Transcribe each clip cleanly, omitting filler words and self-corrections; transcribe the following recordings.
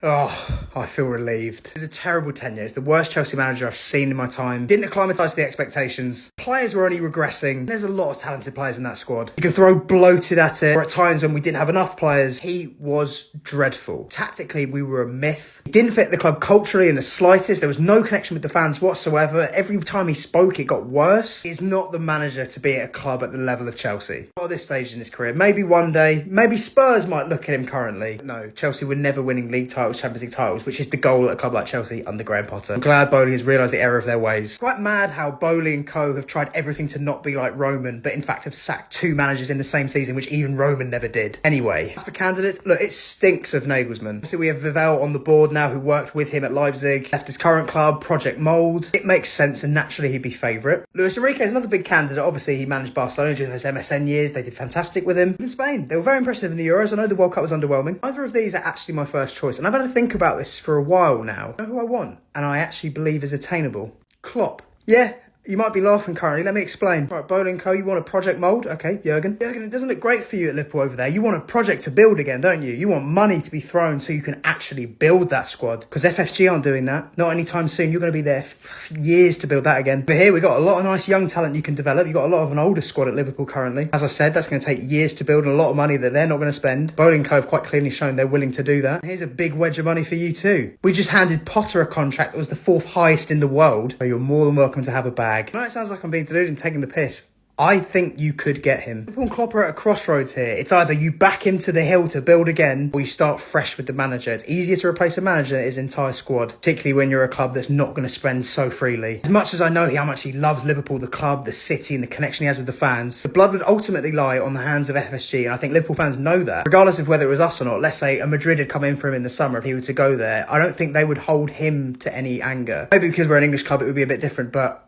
Oh, I feel relieved. It was a terrible tenure. It's the worst Chelsea manager I've seen in my time. Didn't acclimatise to the expectations. Players were only regressing. There's a lot of talented players in that squad. You can throw bloated at it. Or at times when we didn't have enough players, he was dreadful. Tactically, we were a myth. He didn't fit the club culturally in the slightest. There was no connection with the fans whatsoever. Every time he spoke, it got worse. He's not the manager to be at a club at the level of Chelsea. Not at this stage in his career. Maybe one day. Maybe Spurs might look at him currently. No, Chelsea were never winning league titles, Champions League titles, which is the goal at a club like Chelsea under Graham Potter. I'm glad Bowley has realised the error of their ways. It's quite mad how Bowley and co have tried everything to not be like Roman, but in fact have sacked 2 managers in the same season, which even Roman never did. Anyway, as for candidates, look, it stinks of Nagelsmann. Obviously, we have Vivell on the board now, who worked with him at Leipzig, left his current club, Project Mould. It makes sense, and naturally he'd be favourite. Luis Enrique is another big candidate. Obviously, he managed Barcelona during those MSN years. They did fantastic with him. In Spain, they were very impressive in the Euros. I know the World Cup was underwhelming. Neither of these are actually my first choice, and I've had to think about this for a while now. I know who I want, and I actually believe is attainable. Klopp. Yeah. You might be laughing currently. Let me explain. Right, Bowling Co, you want a project mould? Okay, Jurgen. Jurgen, it doesn't look great for you at Liverpool over there. You want a project to build again, don't you? You want money to be thrown so you can actually build that squad. Because FFG aren't doing that. Not anytime soon. You're going to be there for years to build that again. But here we got a lot of nice young talent you can develop. You've got a lot of an older squad at Liverpool currently. As I said, that's going to take years to build and a lot of money that they're not going to spend. Bowling Co have quite clearly shown they're willing to do that. Here's a big wedge of money for you too. We just handed Potter a contract that was the 4th highest in the world. So you're more than welcome to have a bag. I know it sounds like I'm being deluded and taking the piss. I think you could get him. Liverpool and Klopp are at a crossroads here. It's either you back him to the hill to build again, or you start fresh with the manager. It's easier to replace a manager than his entire squad, particularly when you're a club that's not going to spend so freely. As much as I know how much he loves Liverpool, the club, the city, and the connection he has with the fans, the blood would ultimately lie on the hands of FSG, and I think Liverpool fans know that. Regardless of whether it was us or not, let's say a Madrid had come in for him in the summer, if he were to go there, I don't think they would hold him to any anger. Maybe because we're an English club, it would be a bit different, but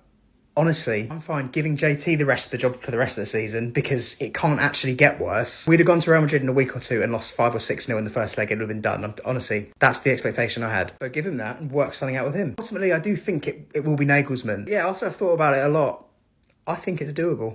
honestly, I'm fine giving JT the rest of the job for the rest of the season because it can't actually get worse. We'd have gone to Real Madrid in a week or two and lost 5 or 6-0 in the first leg. It would have been done. Honestly, that's the expectation I had. So give him that and work something out with him. Ultimately, I do think it will be Nagelsmann. Yeah, after I've thought about it a lot, I think it's doable.